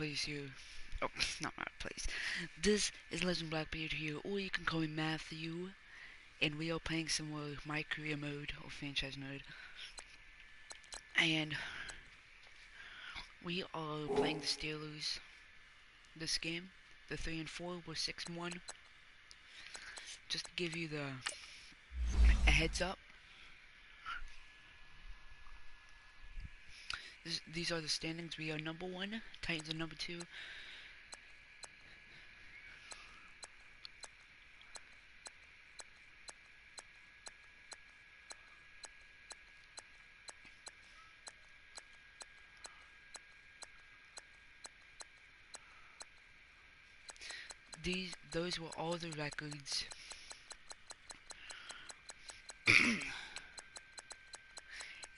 Place here. Oh, not my place. This is Legend Blackbeard here, or you can call me Matthew. And we are playing some more My Career Mode, or Franchise Mode. And we are playing the Steelers this game. The 3-4, we're 6-1. Just to give you a heads up. These are the standings. We are number 1. Titans are number 2. Those were all the records.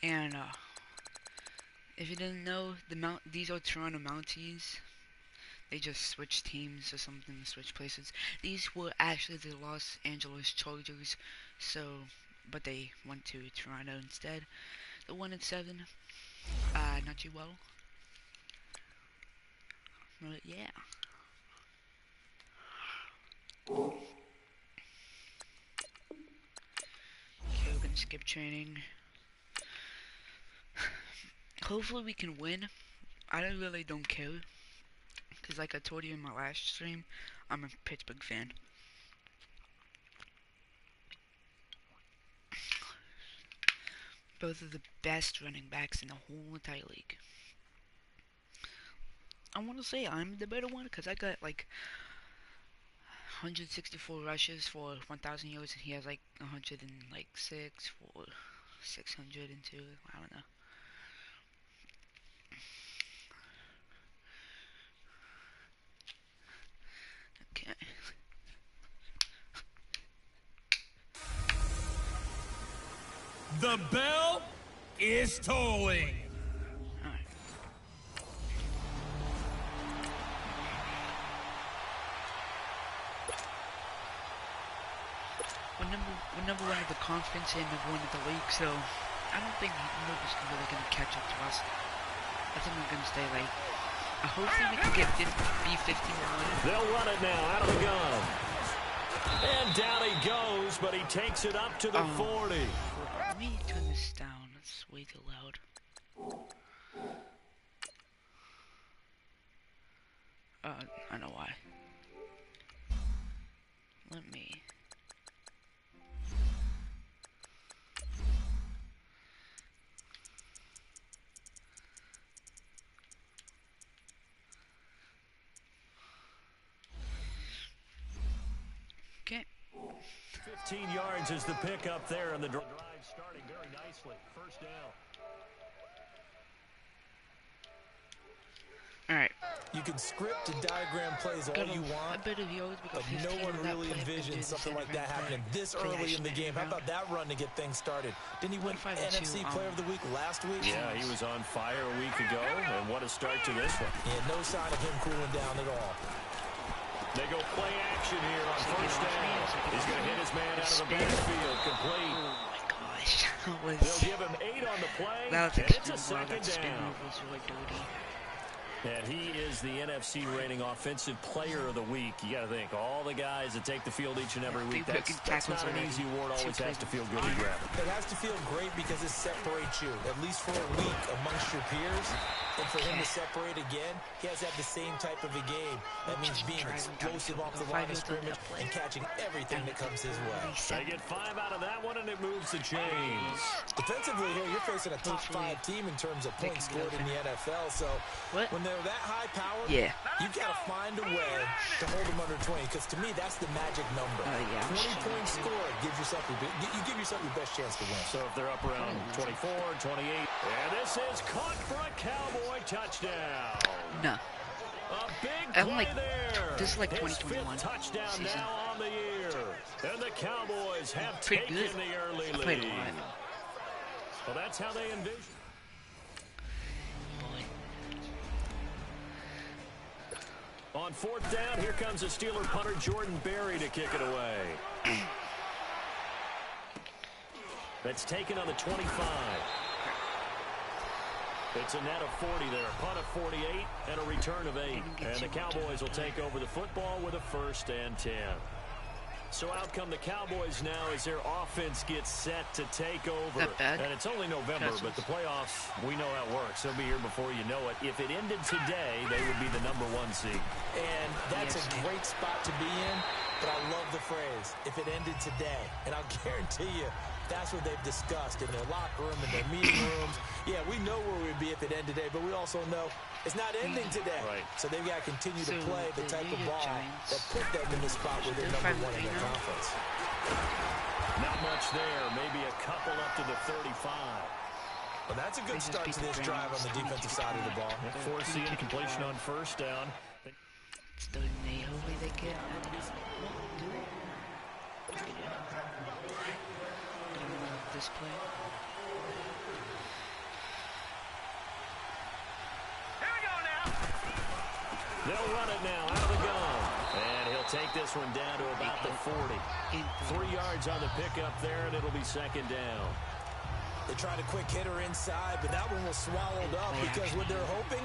And if you didn't know, these are Toronto Mounties. They just switched teams or something, switched places. These were actually the Los Angeles Chargers, but they went to Toronto instead. The 1-7, not too well. But yeah. Okay, we're gonna skip training. Hopefully we can win. I really don't care. Because like I told you in my last stream, I'm a Pittsburgh fan. Both of the best running backs in the whole entire league. I want to say I'm the better one because I got like 164 rushes for 1,000 yards, and he has like 106 for 602. I don't know. Okay. The bell is tolling. We're number 1 of the conference and number 1 of the league, so I don't think nobody's really gonna catch up to us. I think we're gonna stay late. Hopefully we can get B-15. They'll run it now out of the gun. And down he goes, but he takes it up to the 40. Let me turn this down. It's way too loud. I know why. Let me... Okay. 15 yards is the pickup there, and the drive starting very nicely. First down. Alright. You can script and diagram plays all you want, but no one really envisions something like that happening this early in the game. How about that run to get things started? Didn't he win NFC Player of the Week last week? Yeah, he was on fire a week ago, and what a start to this one. Yeah, no sign of him cooling down at all. They go play action here on first down. He's going to hit his man out of the backfield, complete. Oh my gosh. They'll give him 8 on the play, and it's a second down. And he is the NFC rating offensive player of the week. You got to think, all the guys that take the field each and every week, that's not an easy award. Always has to feel good to grab it. It has to feel great because it separates you, at least for a week, amongst your peers. And for him to separate again, he has to have the same type of a game. That means being explosive off the line of scrimmage and catching everything that comes his way. They get 5 out of that one, and it moves the chains. Defensively here, you're facing a top 5 team in terms of points scored in the NFL. So when they're that high powered, you've got to find a way to hold them under 20. Because to me, that's the magic number. 20 points scored gives yourself you give yourself your best chance to win. So if they're up around 24, 28, and this is caught for a Cowboy touchdown. No. A big I'm play like, there. this is like His 2021 fifth touchdown season. now on the year. And the Cowboys have Pretty taken good. the early I played lead. a lot. Well, that's how they envision. On fourth down, here comes a Steeler punter, Jordan Berry, to kick it away. That's taken on the 25. It's a net of 40 there. A punt of 48 and a return of 8. And the Cowboys will take over the football with a 1st and 10. So out come the Cowboys now as their offense gets set to take over. And it's only November, but the playoffs, we know how it works. They'll be here before you know it. If it ended today, they would be the #1 seed. And that's a great spot to be in, but I love the phrase, if it ended today. And I'll guarantee you, that's what they've discussed in their locker room, in their meeting rooms. Yeah, we know where we'd be if it ended today, but we also know it's not ending today. Right. So they've got to continue to play the type of ball that put them in the spot where they're #1 in their conference. Not much there. Maybe a couple up to the 35. Well, that's a good start to this drive on the defensive side of the ball. Force the incompletion on 1st down. It's the hopefully they get this play. They'll run it now out of the gun. And he'll take this one down to about the 40. 3 yards on the pickup there, and it'll be 2nd down. They tried a quick hitter inside, but that one was swallowed up because what they're hoping,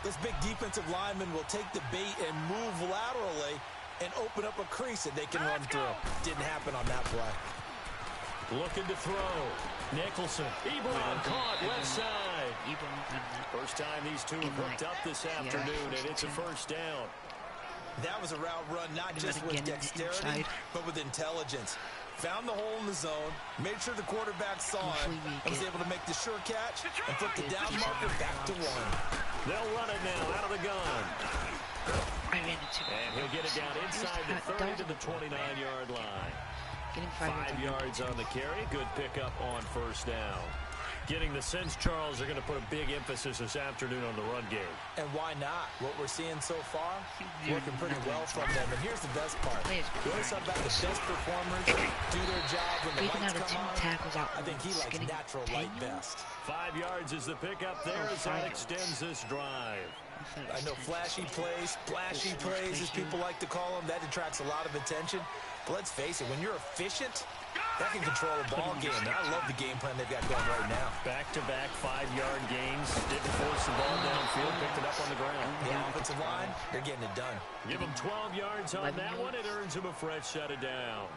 this big defensive lineman will take the bait and move laterally and open up a crease that they can run through. Didn't happen on that play. Looking to throw. Nicholson. Ebron caught left side. First time these two have hooked up this afternoon, and it's a 1st down. That was a route run, not just with dexterity, but with intelligence. Found the hole in the zone, made sure the quarterback saw it, and was able to make the sure catch and flip the down marker back to 1. They'll run it now out of the gun. And he'll get it down inside the 30 to the 29-yard line. 5 yards on the carry. Good pickup on 1st down. Getting the sense, Charles, they're going to put a big emphasis this afternoon on the run game. And why not? What we're seeing so far, working pretty well from them. And here's the best part. You always talk about the best performers do their job when the lights come on. I think he likes natural light best. 5 yards is the pickup there as that extends this drive. I know flashy plays, splashy plays, as people like to call them, that attracts a lot of attention. But let's face it, when you're efficient, that can control a ball game. And I love the game plan they've got going right now. Back-to-back 5-yard gains. Didn't force the ball downfield, picked it up on the ground. The offensive line, they're getting it done. Give them 12 yards on that one. It earns them a fresh set of downs.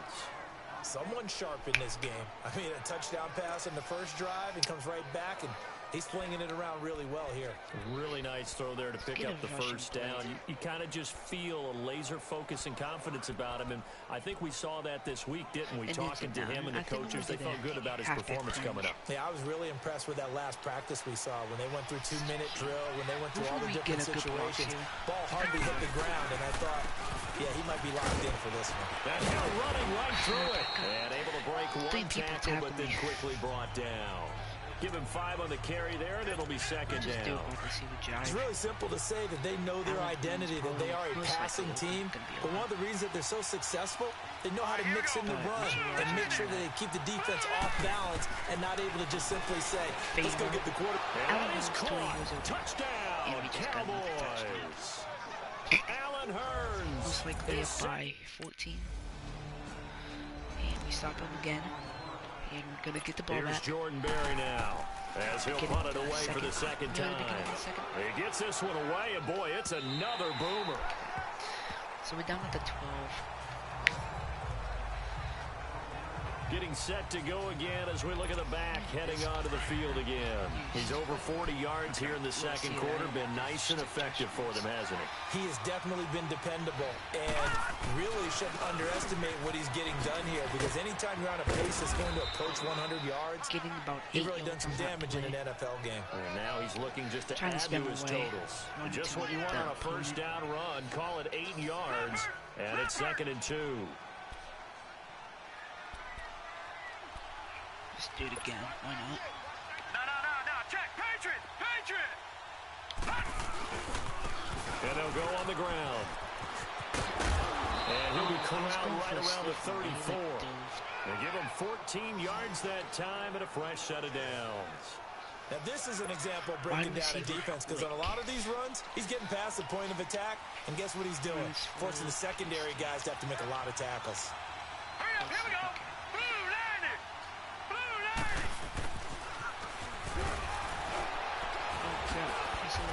Someone sharp in this game. I mean, a touchdown pass in the first drive and comes right back, and he's flinging it around really well here. Really nice throw there to pick up the 1st down. You kind of just feel a laser focus and confidence about him, and I think we saw that this week, didn't we? Talking to him and the coaches, they felt good about his performance coming up. Yeah, I was really impressed with that last practice we saw when they went through 2-minute drill, when they went through all the different situations. Ball hardly hit the ground, and I thought, yeah, he might be locked in for this one. That guy running right through it. And able to break one tackle, but then quickly brought down. Give him 5 on the carry there, and it'll be 2nd down. It's really simple to say that they know their identity, that they are a passing team. But one of the reasons that they're so successful, they know how to mix in the run and make sure that they keep the defense off balance and not able to just simply say, let's go get the quarterback. Allen is caught. Touchdown, Cowboys. Allen Hurns. Most likely up by 14. And we stop him again. And we're going to get the ball back. Here's Jordan Berry now, as he'll punt it away for the 2nd time. He gets this one away, and boy, it's another boomer. So we're down at the 12. Getting set to go again as we look at the back, heading onto the field again. He's over 40 yards here in the 2nd quarter. Been nice and effective for them, hasn't he? He has definitely been dependable, and really shouldn't underestimate what he's getting done here, because anytime you're on a pace that's going to approach 100 yards, he's really done some damage in an NFL game. And now he's looking just to add to his totals. Just what you want on a 1st down run. Call it 8 yards, and it's 2nd and 2. Let's do it again. Why not? No. Check. Patriot. And they'll go on the ground. And he'll be corralled right around the 34. They give him 14 yards that time and a fresh set of downs. Now, this is an example of breaking down a defense, because on a lot of these runs, he's getting past the point of attack, and guess what he's doing? Forcing the secondary guys to have to make a lot of tackles. Hurry up, here we go.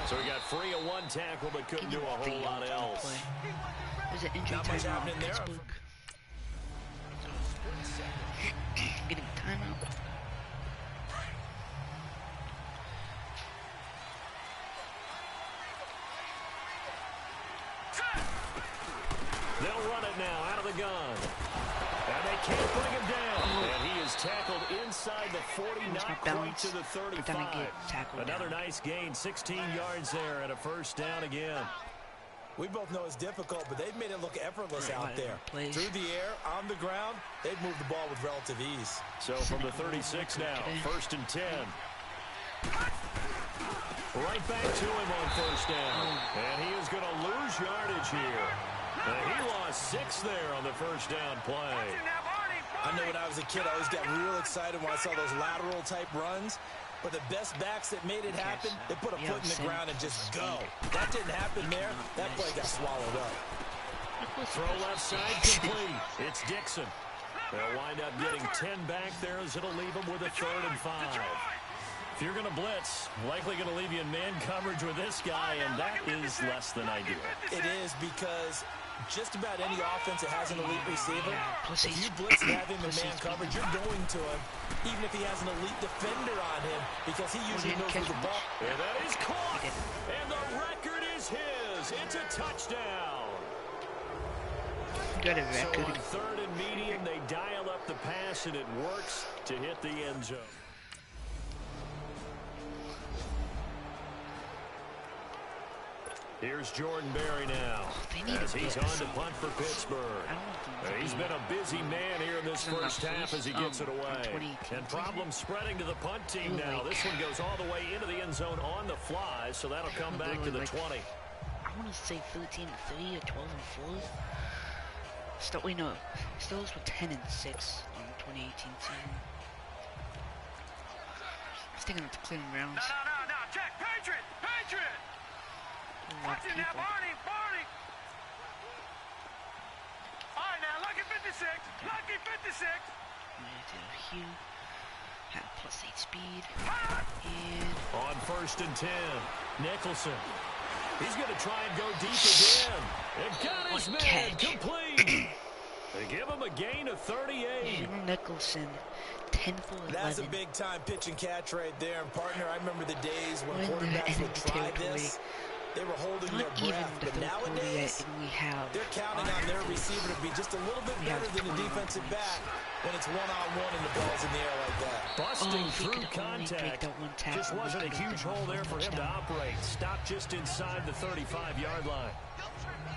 So he got free of one tackle, but couldn't do a whole lot else. There's an injury timeout in Pittsburgh. Getting a timeout. They'll run it now out of the gun. And they can't bring him down. And he is tackled inside the 40, not quite to the 35. Another nice gain, 16 yards there and a first down again. We both know it's difficult, but they've made it look effortless out there. Through the air, on the ground, they've moved the ball with relative ease. So from the 36 now, 1st and 10. Right back to him on first down. And he is going to lose yardage here. And he lost 6 there on the first down play. I know when I was a kid, I always got real excited when I saw those lateral type runs. But the best backs that made it happen, they put a foot in the ground and just go. That didn't happen there. That play got swallowed up. Throw left side complete. It's Dixon. They'll wind up getting 10 back there as it'll leave them with a 3rd and 5. If you're going to blitz, likely going to leave you in man coverage with this guy, and that is less than ideal. It is, because just about any offense that has an elite receiver, if you blitz and have him in man coverage, you're going to him, even if he has an elite defender on him, because he usually knows where the ball. And that is caught, and the record is his. It's a touchdown. Got a record. So on 3rd and medium, they dial up the pass, and it works to hit the end zone. Here's Jordan Berry now, as he's on to punt for Pittsburgh. He's been a busy man here in this first half as he gets it away. And problems spreading to the punt team now. This one goes all the way into the end zone on the fly, so that'll come back to the 20. I want to say 13-3 or 12-4. Wait, no. Steelers were 10-6 on the 2018 season. I was thinking of the Cleveland Browns. No. Check. Patriot. Watching that, Barney. All right, now, lucky 56. Lucky 56. Hugh. Had +8 speed. And on 1st and 10, Nicholson. He's going to try and go deep again. And got his man complete. They give him a gain of 38. Nicholson, 10 for 11. That's a big-time pitch and catch right there. And, partner, I remember the days when quarterbacks would try this. They were holding their breath, but nowadays, they're counting on their receiver to be just a little bit better than the defensive back when it's one-on-one and the ball's in the air like that. Busting through contact. Just wasn't a huge hole there for him to operate. Stopped just inside the 35-yard line.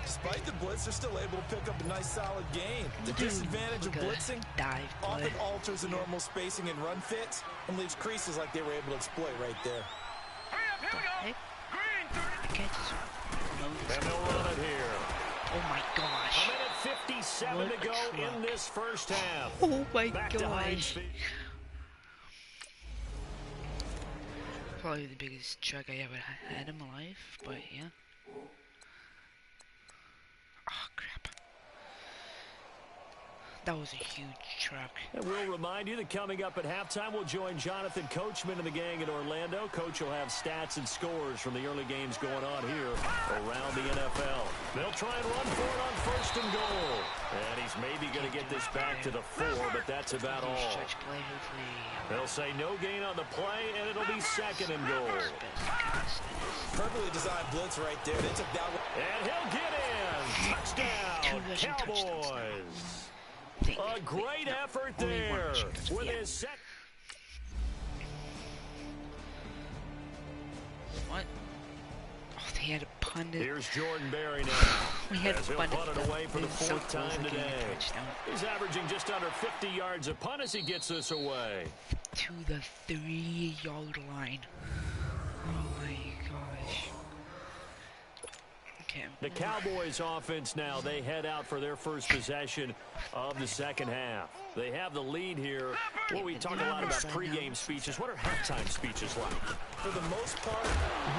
Despite the blitz, they're still able to pick up a nice, solid gain. The disadvantage of blitzing often alters the normal spacing and run fits and leaves creases like they were able to exploit right there. Hurry up, here we go. And they'll run it here. Oh my gosh. A minute 57 to go in this first half. Oh my gosh. Probably the biggest truck I ever had in my life, but yeah. Oh crap. That was a huge truck. And we'll remind you that coming up at halftime, we'll join Jonathan Coachman and the gang in Orlando. Coach will have stats and scores from the early games going on here around the NFL. They'll try and run for it on 1st and goal. And he's maybe going to get this back to the 4, but that's about all. They'll say no gain on the play, and it'll be 2nd and goal. Perfectly designed blitz right there. They took that one. And he'll get in. Touchdown, Cowboys. A great effort there with his second. What? Oh, they had to punt it. Here's Jordan Berry now. We had to punt it away for the 4th time today. He's averaging just under 50 yards a punt as he gets this away. To the 3-yard line. Oh my gosh. Okay. The Cowboys offense now, they head out for their first possession of the second half. They have the lead here. Well, we talk a lot about pregame speeches. What are halftime speeches like? For the most part,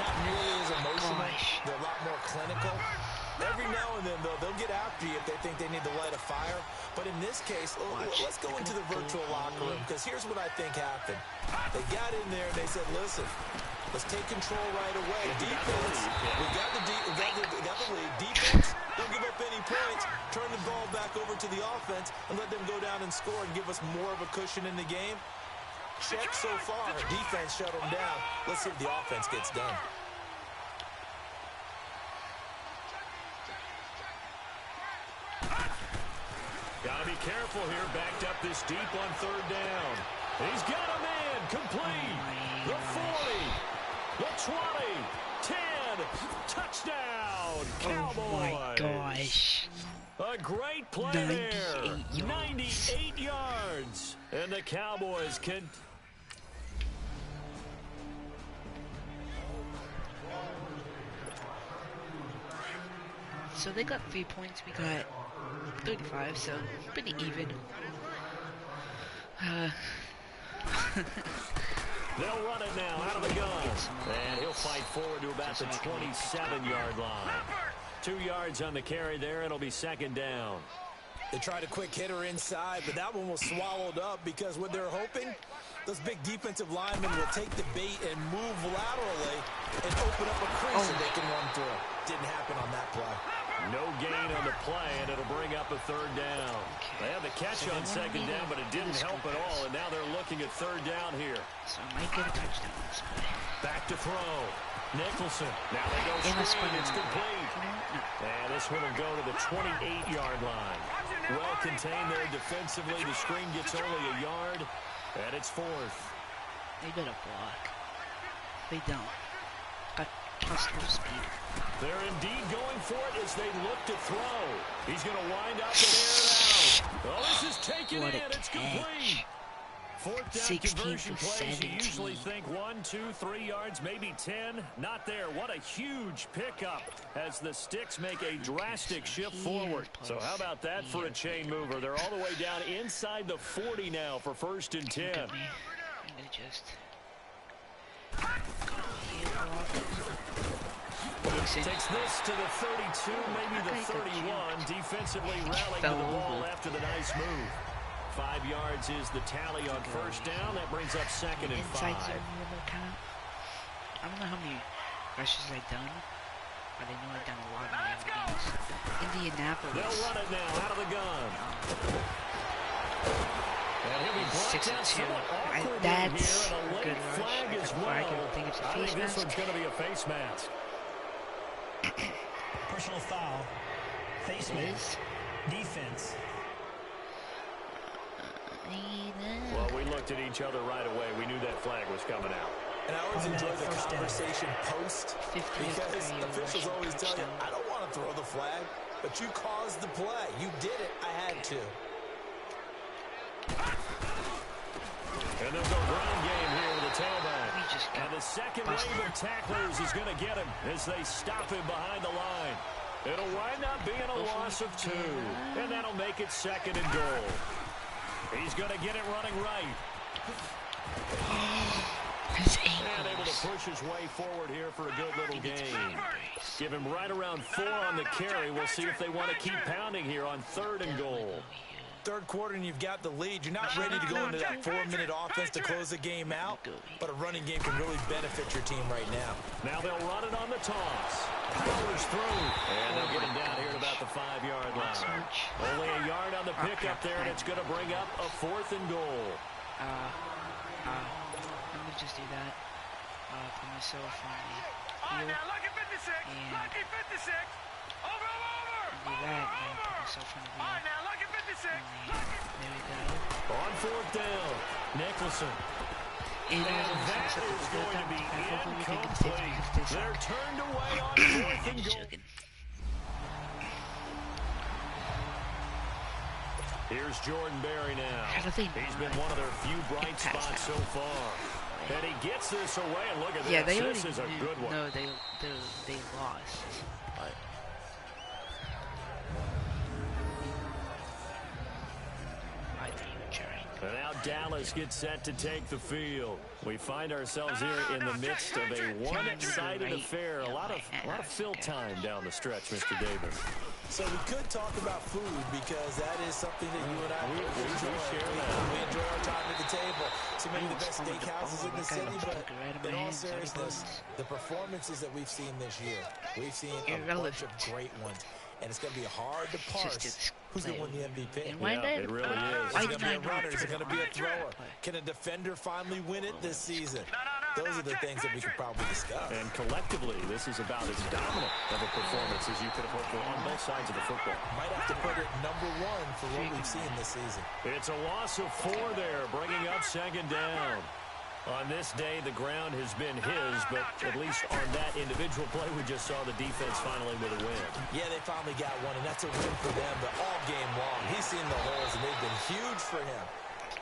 not nearly as emotional. They're a lot more clinical. Every now and then, though, they'll get after you if they think they need to light a fire. But in this case, let's go into the virtual locker room, because here's what I think happened. They got in there and they said, listen, Let's take control right away. Defense, we got the lead. Defense, don't give up any points. Turn the ball back over to the offense and let them go down and score and give us more of a cushion in the game. Check so far. Defense shut them down. Let's see if the offense gets done. Gotta be careful here. Backed up this deep on third down. He's got a man. Complete. The 40. The 20. 10. Touchdown. Cowboys. Oh my gosh. A great play 98 there. yards. 98 yards. And the Cowboys can... So they got 3 points, we got 35, so pretty even. They'll run it now out of the gun. And he'll fight forward to about the 27-yard line. 2 yards on the carry there. It'll be second down. They tried a quick hitter inside, but that one was swallowed up because what they're hoping, those big defensive linemen will take the bait and move laterally and open up a crease so they can run through. Didn't happen on that play. No gain on the play, and it'll bring up a third down. They had the catch on second down, but it didn't help at all, and now they're looking at third down here. So I might get a touchdown this play. Back to throw. Nicholson. Now they go screen. It's complete. And this one will go to the 28-yard line. Well contained there defensively. The screen gets only a yard, and it's fourth. They got a block. They don't. Got plus 2 speed. They're indeed going for it as they look to throw. He's going to wind up and air it out. Oh, this is taken in. It's complete. Fourth down conversion plays. You usually think 1, 2, 3 yards, maybe 10. Not there. What a huge pickup as the Sticks make a drastic shift forward. So how about that for a chain mover? They're all the way down inside the 40 now for first and 10. I'm gonna just takes this to the 32, maybe the 31. Defensively rallying to the ball after the nice move. 5 yards is the tally on first down. That brings up second and 5. I don't know how many rushes I've done, but I know I've done a lot of my games. Indianapolis. They'll run it now out of the gun. And he'll be brought down somewhat awkwardly that's here, and a late flag as well. I think it's a face think this mask. one's going to be a face mask. Personal foul. Face mask. Defense. Well, we looked at each other right away. We knew that flag was coming out. And I always enjoy the conversation post because officials always tell you, I don't want to throw the flag, but you caused the play. You did it. I had to. And there's a ground game here with the tailback. And the second wave of tacklers is going to get him as they stop him behind the line. It'll wind up being a loss of 2. And that'll make it second and goal. He's going to get it running right. And able to push his way forward here for a good little game. Give him right around 4 on the carry. We'll see if they want to keep pounding here on third and goal. Third quarter and you've got the lead. You're not ready to go into that 4-minute offense to close the game out, but a running game can really benefit your team right now. Now they'll run it on the toss. Powers through. And they'll get him down here at about the 5-yard line. Only a yard on the pickup there, and it's going to bring up a 4th and goal. Let me just do that. Put myself on the field. Now, lucky 56. Lucky 56. Over. Do that, and then put myself on the wheel. Now, lucky 56. There we go. On 4th down, Nicholson. And that is going to be incomplete. They're turned away on 4th and goal. Here's Jordan Berry now. He's been one of their few bright spots so far. And he gets this away, and look at this. This is a good one. No, they lost. But I think you're trying. And now Dallas gets set to take the field. We find ourselves here in the midst of a one-sided affair. A lot of fill time down the stretch, Mr. Davis. So we could talk about food because that is something that you and I we enjoy. We enjoy our time at the table. So maybe the best steakhouses in the city, but in all seriousness, the performances that we've seen this year, we've seen a bunch of great ones. And it's going to be hard to parse who's going to win the MVP. Yeah, it really is. Is it going to be a runner? Is it going to be a thrower? Can a defender finally win it this season? Those are the things that we could probably discuss. And collectively, this is about as dominant of a performance as you could have hoped for on both sides of the football. Might have to put it #1 for what we've seen this season. It's a loss of 4 there, bringing up 2nd down. On this day, the ground has been his, but at least on that individual play, we just saw the defense finally with a win. Yeah, they finally got one, and that's a win for them, but all game long, he's seen the holes, and they've been huge for him.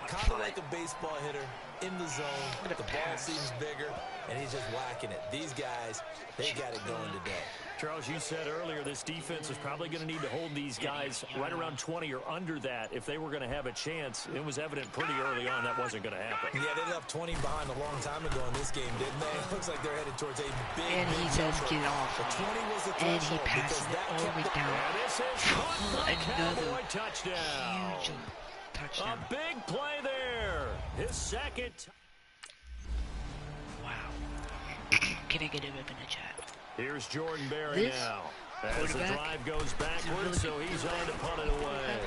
Kind of like a baseball hitter in the zone. The ball seems bigger, and he's just whacking it. These guys, they got it going today. Charles, you said earlier this defense is probably going to need to hold these guys right around 20 or under that if they were going to have a chance. It was evident pretty early on that wasn't going to happen. Yeah, they left 20 behind a long time ago in this game, didn't they? It looks like they're headed towards a big, and he does get off. But 20 was the and he passes it all the way down. Another touchdown. Huge touchdown. A big play there. His second. Wow. Can I get a rip in the chat? Here's Jordan Berry now. As the drive goes backwards, so he's on to punt it away.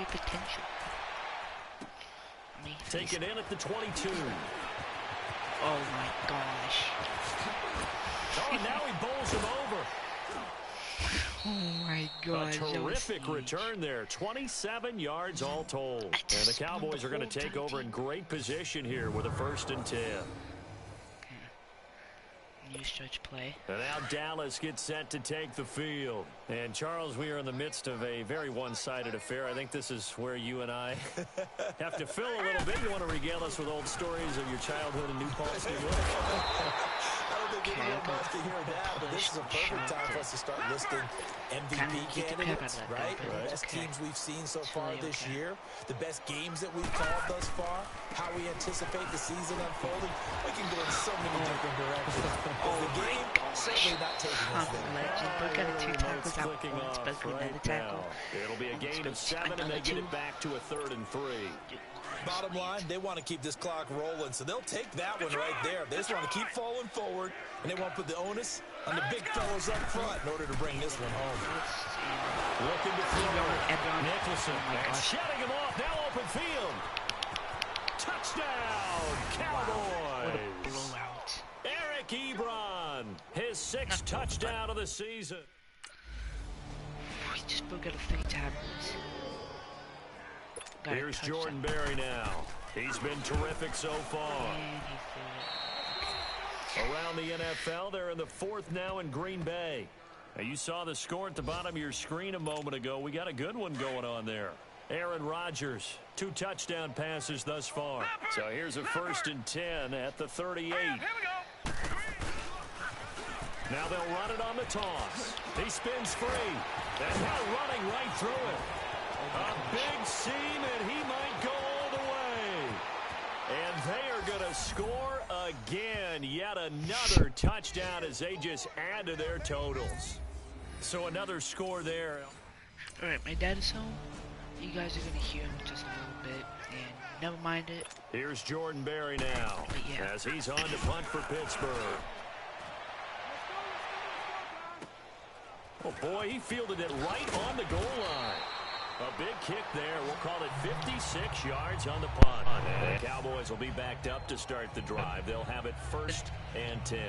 Potential. Take it in at the 22. Oh my gosh. Oh, now he bowls him over. Oh my God. A terrific return there. 27 yards all told. And the Cowboys are going to take over in great position here with a 1st and 10. New stretch play. And now Dallas gets set to take the field. And Charles, we are in the midst of a very one-sided affair. I think this is where you and I have to fill a little bit. You want to regale us with old stories of your childhood in New Paltz, New York? I don't think anyone wants to hear that, but this is a perfect time for us to start listing MVP candidates, right? The best teams we've seen so far this year, the best games that we've called thus far, how we anticipate the season unfolding. We can go in so many different directions. The game certainly not taking us there. Legend, but got a 2 tackles out once, but another tackle. It'll be a gain of 7, and they get it back to a 3rd and 3. Bottom line, they want to keep this clock rolling, so they'll take that one right there. They just want to keep falling forward, and they want to put the onus on the big fellows up front in order to bring this one home. Looking to throw. Nicholson. And shutting him off. Now open field. Touchdown, Cowboys. What a blowout. Eric Ebron, his 6th touchdown of the season. We just broke out of 3 tackles. Here's Jordan Berry now. He's been terrific so far. Around the NFL, they're in the 4th now in Green Bay. Now, you saw the score at the bottom of your screen a moment ago. We got a good one going on there. Aaron Rodgers, 2 touchdown passes thus far. So here's a 1st and 10 at the 38. Here we go. Now they'll run it on the toss. He spins free. And now running right through it. A big seam, and he might go all the way. And they are going to score again. Yet another touchdown as they just add to their totals. So another score there. All right, my dad is home. You guys are going to hear him just a little bit, and never mind it. Here's Jordan Berry now, as he's on to punt for Pittsburgh. Oh, boy, he fielded it right on the goal line. A big kick there. We'll call it 56 yards on the punt. And the Cowboys will be backed up to start the drive. They'll have it 1st and 10.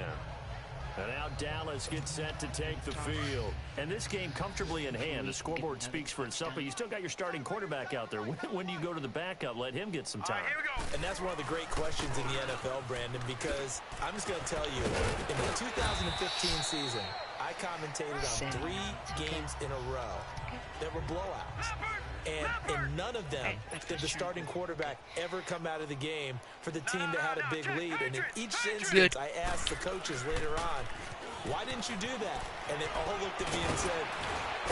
And now Dallas gets set to take the field. And this game comfortably in hand. The scoreboard speaks for itself, but you still got your starting quarterback out there. When do you go to the backup? Let him get some time. Right, here we go. And that's one of the great questions in the NFL, Brandon, because I'm just going to tell you, in the 2015 season, I commentated on 3 games in a row that were blowouts. And in none of them did the starting quarterback ever come out of the game for the team that had a big lead. And in each instance, I asked the coaches later on, why didn't you do that? And they all looked at me and said,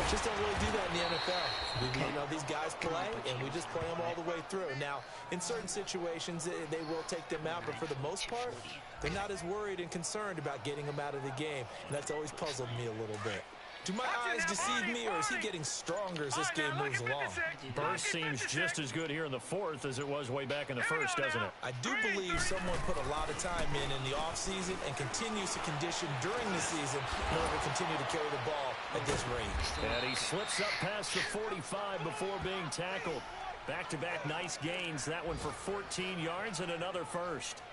Just don't really do that in the NFL. You know, these guys play, and we just play them all the way through. Now, in certain situations, they will take them out, but for the most part, they're not as worried and concerned about getting them out of the game, and that's always puzzled me a little bit. Do my eyes deceive me, or is he getting stronger as this game moves along? Burst seems just as good here in the fourth as it was way back in the first, doesn't it? I do believe someone put a lot of time in the offseason and continues to condition during the season in order to continue to carry the ball at this rate. And he slips up past the 45 before being tackled. Back-to-back nice gains. That one for 14 yards and another first.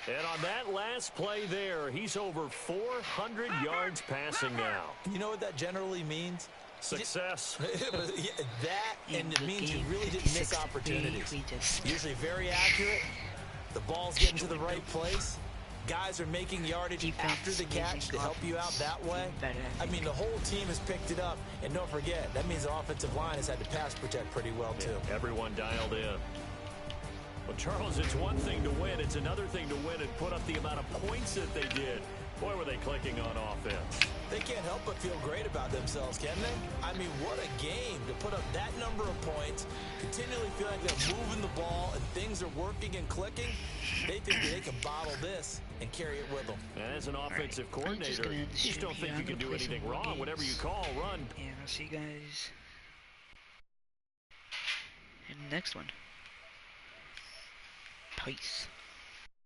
And on that last play there, he's over 400 yards passing now. You know what that generally means? Success. That, and it means you really didn't miss opportunities. Usually very accurate. The ball's getting to the right place. Guys are making yardage after the catch to help you out that way. I mean, the whole team has picked it up. And don't forget, that means the offensive line has had to pass protect pretty well, too. Yeah, everyone dialed in. Well, Charles, it's one thing to win. It's another thing to win and put up the amount of points that they did. Boy, were they clicking on offense. They can't help but feel great about themselves, can they? I mean, what a game to put up that number of points, continually feel like they're moving the ball and things are working and clicking. They think that they can bottle this and carry it with them. As an offensive coordinator, you just don't think you can do anything wrong. Whatever you call, run. And I'll see you guys in the next one. Peace.